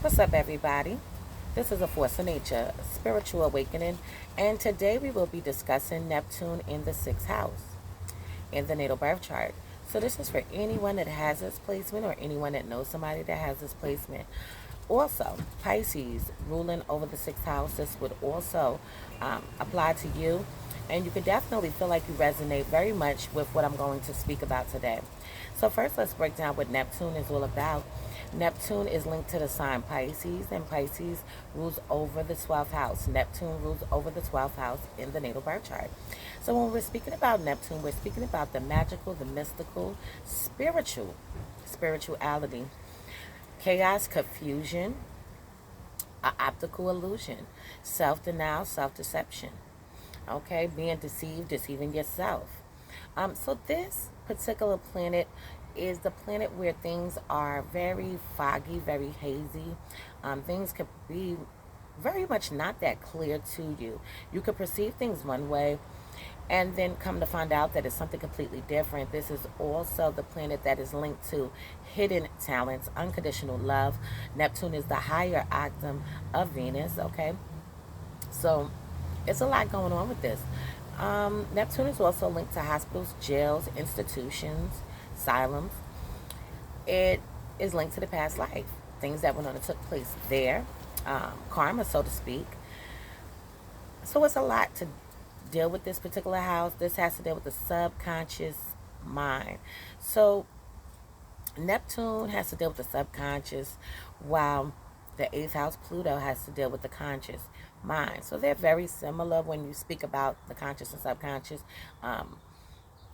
What's up, everybody? This is A Force of Nature, Spiritual Awakening, and today we will be discussing Neptune in the sixth house in the natal birth chart. So, this is for anyone that has this placement or anyone that knows somebody that has this placement. Also, Pisces ruling over the sixth house, this would also apply to you, and you could definitely feel like you resonate very much with what I'm going to speak about today. So, first, let's break down what Neptune is all about. Neptune is linked to the sign Pisces, and Pisces rules over the 12th house. Neptune rules over the 12th house in the natal birth chart. So, when we're speaking about Neptune, we're speaking about the magical, the mystical, spirituality, chaos, confusion, optical illusion, self denial, self deception. Okay, being deceived, deceiving yourself. So this particular planet is the planet where things are very foggy, very hazy. Things could be very much not that clear to you. You could perceive things one way and then come to find out that it's something completely different. This is also the planet that is linked to hidden talents, unconditional love. Neptune is the higher octave of Venus, okay? So it's a lot going on with this. Neptune is also linked to hospitals, jails, institutions, asylums. It is linked to the past life, things that went on and took place there, karma, so to speak. So it's a lot to deal with this particular house. This has to deal with the subconscious mind. So Neptune has to deal with the subconscious, while the eighth house, Pluto, has to deal with the conscious mind. So they're very similar when you speak about the conscious and subconscious.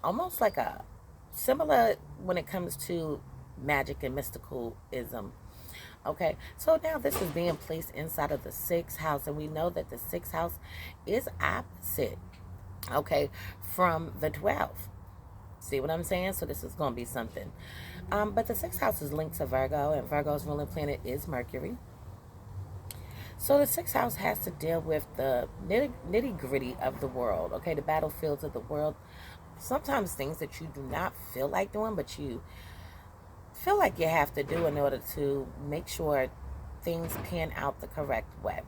Almost like a similar when it comes to magic and mysticalism. Okay, so now this is being placed inside of the sixth house, and we know that the sixth house is opposite, okay, from the 12th. See what I'm saying? So this is going to be something. But the sixth house is linked to Virgo, and Virgo's ruling planet is Mercury. So the sixth house has to deal with the nitty gritty of the world, okay, the battlefields of the world. Sometimes things that you do not feel like doing, but you feel like you have to do in order to make sure things pan out the correct way.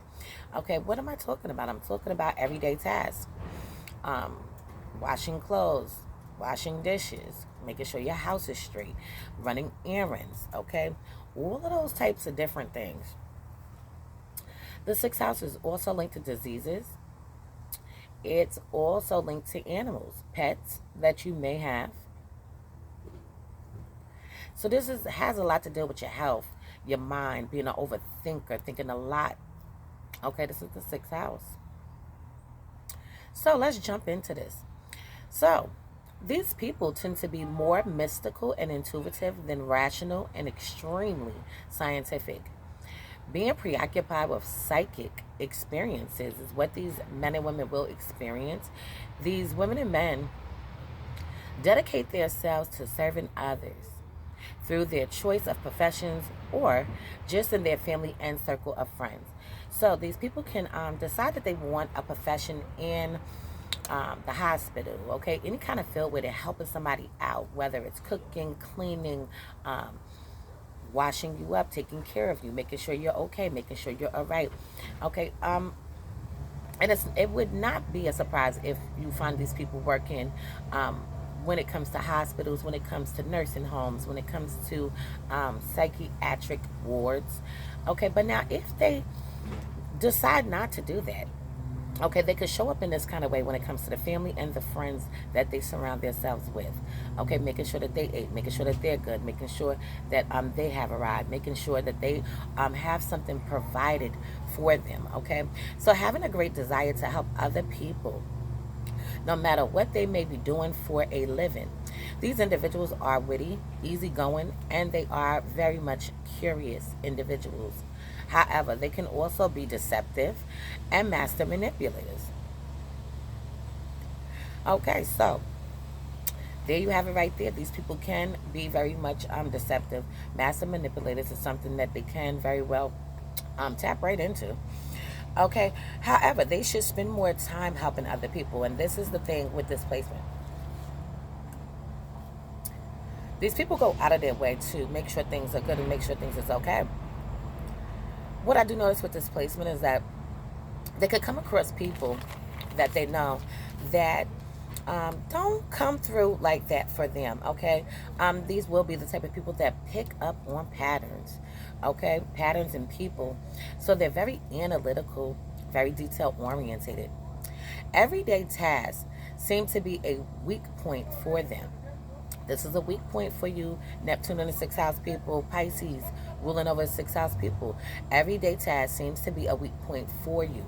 Okay, what am I talking about? I'm talking about everyday tasks. Um, Washing clothes, washing dishes, making sure your house is straight, running errands, okay? All of those types of different things. The sixth house is also linked to diseases. It's also linked to animals, pets that you may have. So this has a lot to do with your health, your mind, being an overthinker, thinking a lot. Okay, this is the sixth house. So let's jump into this. So these people tend to be more mystical and intuitive than rational and extremely scientific. Being preoccupied with psychic experiences is what these men and women will experience. These women and men dedicate themselves to serving others through their choice of professions or just in their family and circle of friends. So these people can decide that they want a profession in the hospital, okay, any kind of field where they're helping somebody out, whether it's cooking, cleaning, washing you up, taking care of you, making sure you're okay, making sure you're all right, okay. And it would not be a surprise if you find these people working when it comes to hospitals, when it comes to nursing homes, when it comes to psychiatric wards. Okay, but now if they decide not to do that, okay, they could show up in this kind of way when it comes to the family and the friends that they surround themselves with. Okay, making sure that they ate, making sure that they're good, making sure that they have a ride, making sure that they have something provided for them. Okay, so having a great desire to help other people, no matter what they may be doing for a living. These individuals are witty, easygoing, and they are very much curious individuals. However, they can also be deceptive and master manipulators. Okay, so there you have it right there. These people can be very much deceptive. Master manipulators is something that they can very well tap right into. Okay, however, they should spend more time helping other people. And this is the thing with this placement. These people go out of their way to make sure things are good and make sure things is okay. what I do notice with this placement is that they could come across people that they know that don't come through like that for them, okay? These will be the type of people that pick up on patterns, okay? Patterns in people. So they're very analytical, very detail orientated. Everyday tasks seem to be a weak point for them. This is a weak point for you, Neptune in the sixth house people, Pisces ruling over the sixth house people. Everyday task seems to be a weak point for you.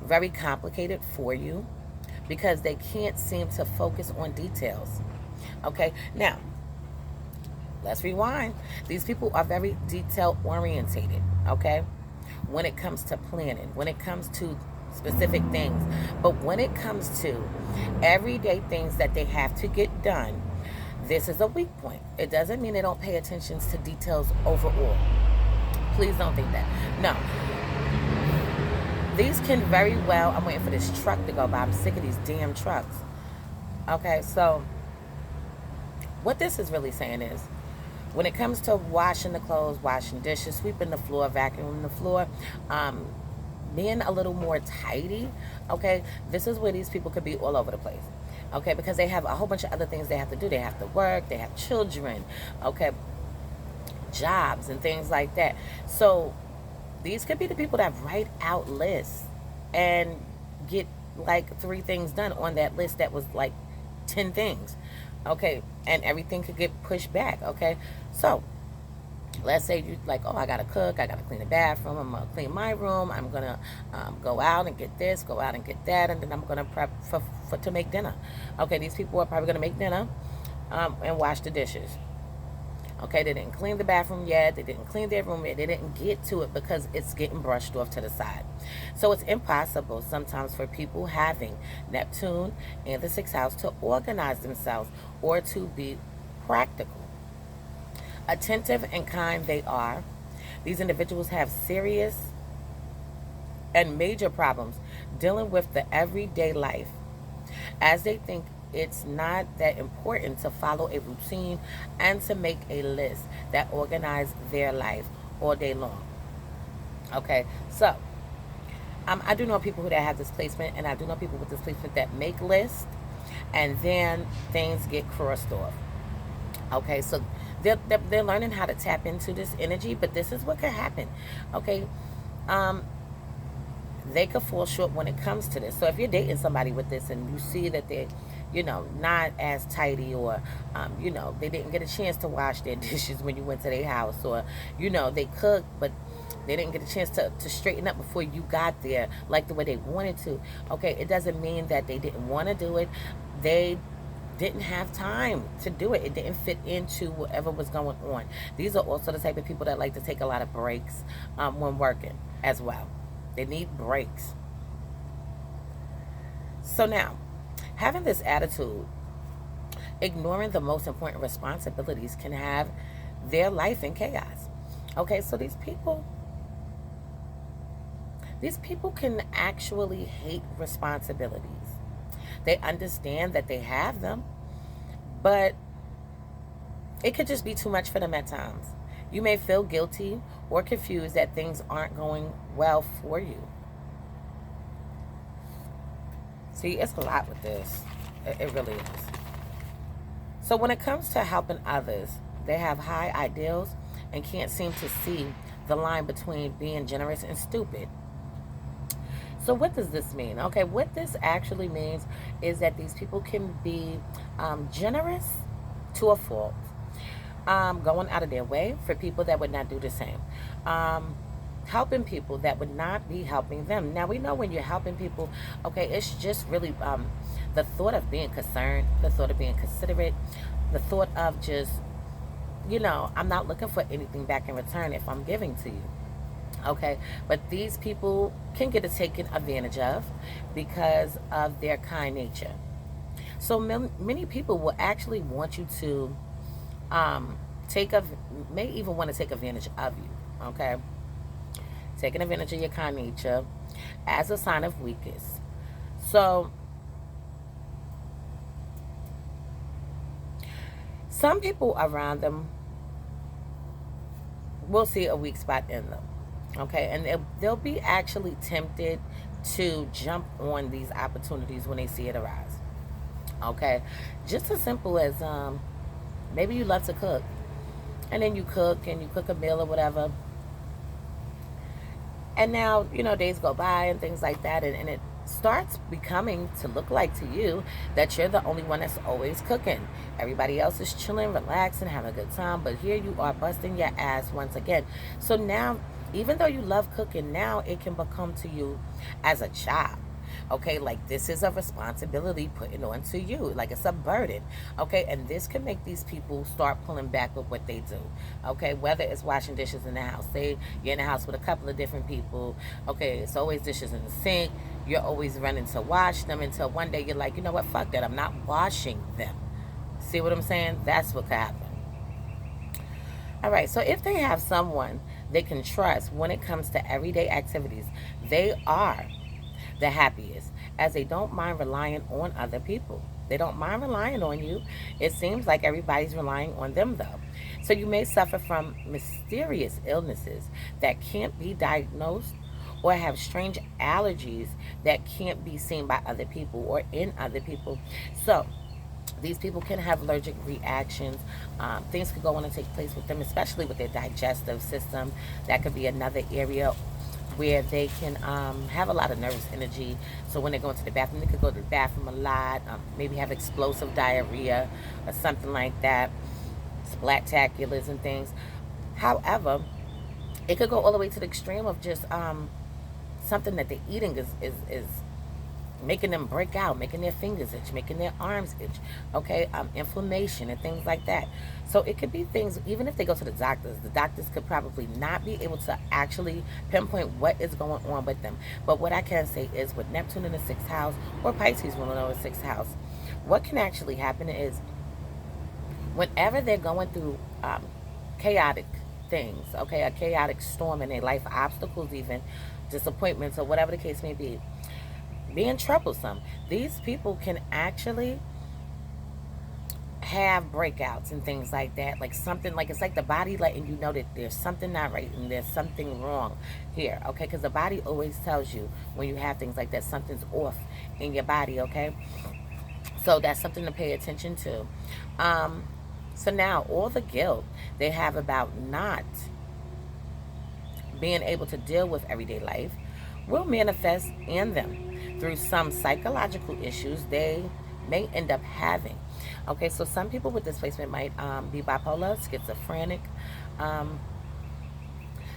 Very complicated for you because they can't seem to focus on details. Okay, now let's rewind. These people are very detail orientated, okay, when it comes to planning, when it comes to specific things. But when it comes to everyday things that they have to get done, this is a weak point. It doesn't mean they don't pay attention to details overall. Please don't think that. No. These can very well, I'm waiting for this truck to go by. I'm sick of these damn trucks. Okay, so what this is really saying is, when it comes to washing the clothes, washing dishes, sweeping the floor, vacuuming the floor, being a little more tidy, okay, this is where these people could be all over the place, okay, because they have a whole bunch of other things they have to do. They have to work, they have children, okay, jobs and things like that. So these could be the people that write out lists and get like 3 things done on that list that was like 10 things, okay, and everything could get pushed back, okay. So let's say you like, oh, I gotta cook, I gotta clean the bathroom, I'm gonna clean my room, I'm gonna go out and get this, go out and get that, and then I'm gonna prep for to make dinner. Okay, these people are probably gonna make dinner and wash the dishes. Okay, they didn't clean the bathroom yet, they didn't clean their room yet, they didn't get to it because it's getting brushed off to the side. So it's impossible sometimes for people having Neptune in the sixth house to organize themselves or to be practical. Attentive and kind they are. These individuals have serious and major problems dealing with the everyday life, as they think it's not that important to follow a routine and to make a list that organize their life all day long. Okay, so I do know people who that have this placement, and I do know people with this placement that make lists and then things get crossed off. Okay, so they're learning how to tap into this energy, but this is what could happen. Okay, they could fall short when it comes to this. So if you're dating somebody with this and you see that they're, not as tidy, or, they didn't get a chance to wash their dishes when you went to their house, or, they cooked, but they didn't get a chance to straighten up before you got there like the way they wanted to. Okay, it doesn't mean that they didn't want to do it. They didn't have time to do it. It didn't fit into whatever was going on. These are also the type of people that like to take a lot of breaks when working as well. They need breaks. So now, having this attitude, ignoring the most important responsibilities can have their life in chaos. Okay, so these people can actually hate responsibilities. They understand that they have them, but it could just be too much for them at times. You may feel guilty or confused that things aren't going well for you. See, it's a lot with this. It really is. So when it comes to helping others, they have high ideals and can't seem to see the line between being generous and stupid. So what does this mean? Okay, what this actually means is that these people can be generous to a fault, going out of their way for people that would not do the same, helping people that would not be helping them. Now, we know when you're helping people, okay, it's just really the thought of being concerned, the thought of being considerate, the thought of just, I'm not looking for anything back in return if I'm giving to you. Okay, but these people can get taken advantage of because of their kind nature. So many people will actually want you to may even want to take advantage of you. Okay, taking advantage of your kind nature as a sign of weakness. So some people around them will see a weak spot in them. Okay, and they'll be actually tempted to jump on these opportunities when they see it arise. Okay, just as simple as maybe you love to cook, and then you cook a meal or whatever, and now days go by and things like that, and it starts becoming to look like to you that you're the only one that's always cooking. Everybody else is chilling, relaxing, having a good time, but here you are busting your ass once again. So now, even though you love cooking, now it can become to you as a job. Okay, like this is a responsibility putting on to you, like it's a burden. Okay, and this can make these people start pulling back with what they do. Okay, whether it's washing dishes in the house, say you're in the house with a couple of different people. Okay, it's always dishes in the sink. You're always running to wash them until one day you're like, you know what, fuck that, I'm not washing them. See what I'm saying? That's what could happen. All right, so if they have someone they can trust when it comes to everyday activities, they are the happiest, as they don't mind relying on other people. They don't mind relying on you. It seems like everybody's relying on them, though. So you may suffer from mysterious illnesses that can't be diagnosed, or have strange allergies that can't be seen by other people or in other people. So these people can have allergic reactions. Things could go on and take place with them, especially with their digestive system. That could be another area where they can have a lot of nervous energy. So when they go into the bathroom, they could go to the bathroom a lot, maybe have explosive diarrhea or something like that, splat-taculars and things. However, it could go all the way to the extreme of just something that they're eating is making them break out, making their fingers itch, making their arms itch, okay, inflammation and things like that. So it could be things, even if they go to the doctors could probably not be able to actually pinpoint what is going on with them. But what I can say is with Neptune in the 6th house, or Pisces ruling over the 6th house, what can actually happen is whenever they're going through chaotic things, okay, a chaotic storm in their life, obstacles even, disappointments, or whatever the case may be, being troublesome, these people can actually have breakouts and things like that. Like something, like it's like the body letting you know that there's something not right and there's something wrong here, okay? Because the body always tells you when you have things like that, something's off in your body, okay? So that's something to pay attention to. So now all the guilt they have about not being able to deal with everyday life will manifest in them through some psychological issues they may end up having. Okay, so some people with this placement might be bipolar, schizophrenic. Um,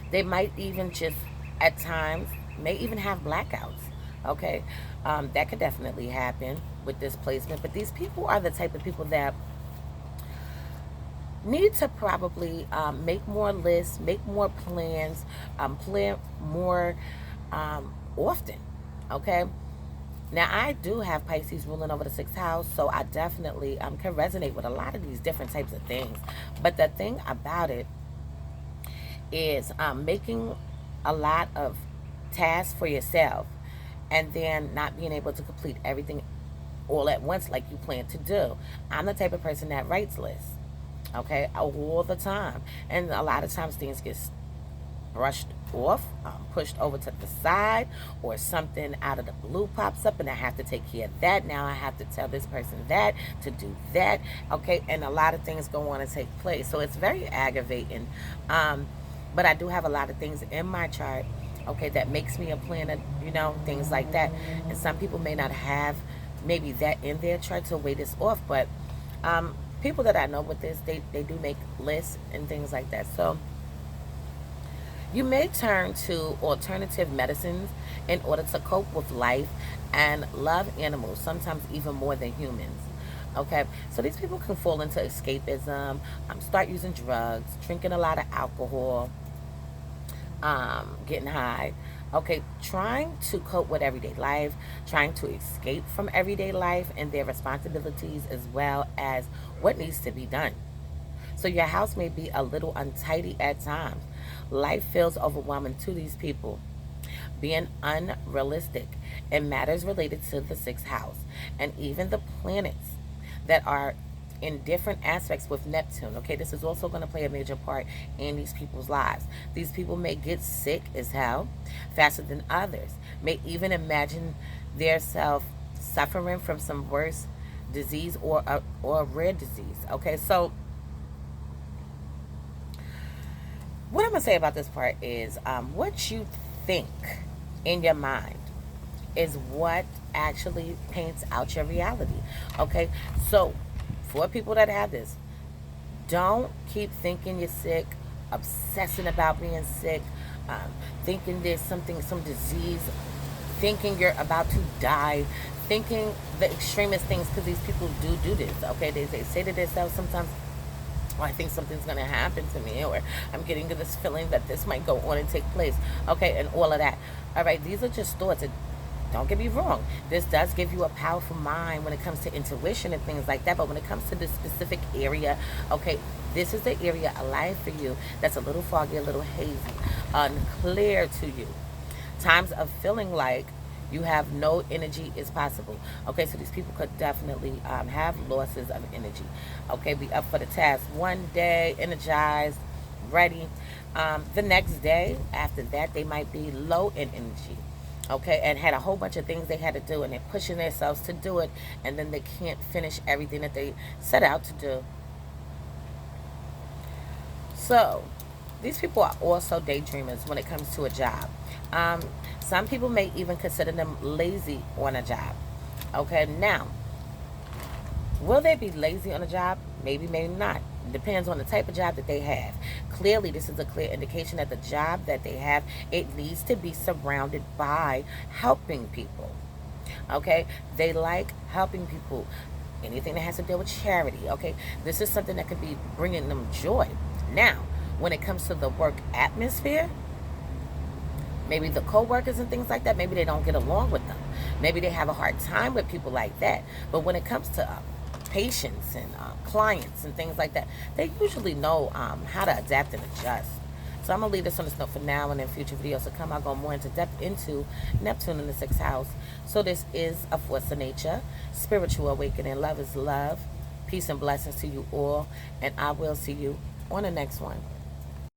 they might even just, at times, may even have blackouts. Okay, that could definitely happen with this placement. But these people are the type of people that need to probably make more lists, make more plans, plan more often. Okay. Now, I do have Pisces ruling over the 6th house, so I definitely can resonate with a lot of these different types of things. But the thing about it is making a lot of tasks for yourself and then not being able to complete everything all at once like you plan to do. I'm the type of person that writes lists, okay, all the time. And a lot of times things get brushed off, pushed over to the side, or something out of the blue pops up and I have to take care of that. Now I have to tell this person that to do that, okay, and a lot of things go on and take place. So it's very aggravating. But I do have a lot of things in my chart, okay, that makes me a planner, things like that. And some people may not have maybe that in their chart to weigh this off, but people that I know with this, they do make lists and things like that. So you may turn to alternative medicines in order to cope with life and love animals, sometimes even more than humans. Okay, so these people can fall into escapism, start using drugs, drinking a lot of alcohol, getting high. Okay, trying to cope with everyday life, trying to escape from everyday life and their responsibilities as well as what needs to be done. So your house may be a little untidy at times. Life feels overwhelming to these people, being unrealistic in matters related to the 6th house and even the planets that are in different aspects with Neptune. Okay, this is also going to play a major part in these people's lives. These people may get sick as hell faster than others, may even imagine their self suffering from some worse disease or a rare disease. Okay, so what I'm going to say about this part is what you think in your mind is what actually paints out your reality. Okay, so for people that have this, don't keep thinking you're sick, obsessing about being sick, thinking there's something, some disease, thinking you're about to die, thinking the extremist things, because these people do this. Okay, they say to themselves sometimes, oh, I think something's going to happen to me, or I'm getting to this feeling that this might go on and take place. Okay, and all of that. All right, these are just thoughts. Don't get me wrong. This does give you a powerful mind when it comes to intuition and things like that. But when it comes to this specific area, okay, this is the area of life for you that's a little foggy, a little hazy, unclear to you. Times of feeling like you have no energy is possible. Okay, so these people could definitely have losses of energy. Okay, be up for the task one day, energized, ready. The next day after that, they might be low in energy. Okay, and had a whole bunch of things they had to do, and they're pushing themselves to do it, and then they can't finish everything that they set out to do. So these people are also daydreamers when it comes to a job. Some people may even consider them lazy on a job. Okay, now, will they be lazy on a job? Maybe, maybe not. It depends on the type of job that they have. Clearly, this is a clear indication that the job that they have, it needs to be surrounded by helping people. Okay, they like helping people. Anything that has to deal with charity. Okay, this is something that could be bringing them joy. Now, when it comes to the work atmosphere, maybe the co-workers and things like that, maybe they don't get along with them. Maybe they have a hard time with people like that. But when it comes to patients and clients and things like that, they usually know how to adapt and adjust. So I'm going to leave this on this note for now, and in future videos to come, I'll go more into depth into Neptune in the 6th house. So this is a force of nature, spiritual awakening. Love is love. Peace and blessings to you all, and I will see you on the next one.